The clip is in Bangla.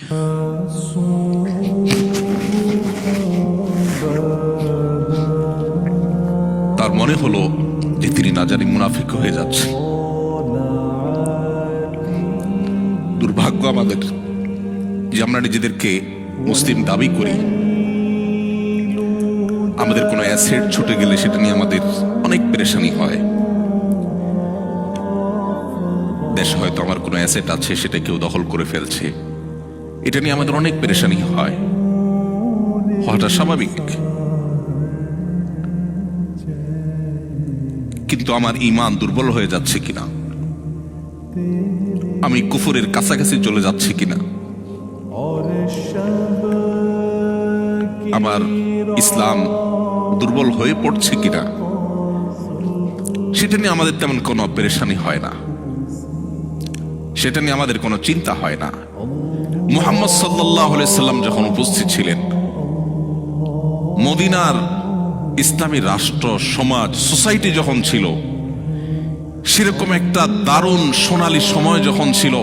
তার মনে হলো যে তিনি না জানি মুনাফিক হয়ে যাচ্ছে। দুর্ভাগ্য আমাদের যে আমরা নিজেদেরকে মুসলিম দাবি করি, আমাদের কোনো অ্যাসেট ছুটে গেলে সেটা নিয়ে আমাদের অনেক পেরেশানি হয়। দেশে হয়তো আমার কোনো অ্যাসেট আছে, সেটা কেউ দখল করে ফেলছে, এটা নিয়ে আমাদের অনেক পেরেশানি হয়, হওয়াটা স্বাভাবিক। কিন্তু আমার ঈমান দুর্বল হয়ে যাচ্ছে কিনা, আমি কুফরের কাছাকাছি চলে যাচ্ছি কিনা, আমার ইসলাম দুর্বল হয়ে পড়ছে কিনা, সেটা নিয়ে আমাদের তেমন কোনো পেরেশানি হয় না, সেটা নিয়ে আমাদের কোনো চিন্তা হয় না। মুহাম্মদ সাল্লাল্লাহু আলাইহি সাল্লাম যখন উপস্থিত ছিলেন, মদিনার ইসলামী রাষ্ট্র, সমাজ, সোসাইটি যখন ছিল, সেরকম একটা দারুণ সোনালী সময় যখন ছিল,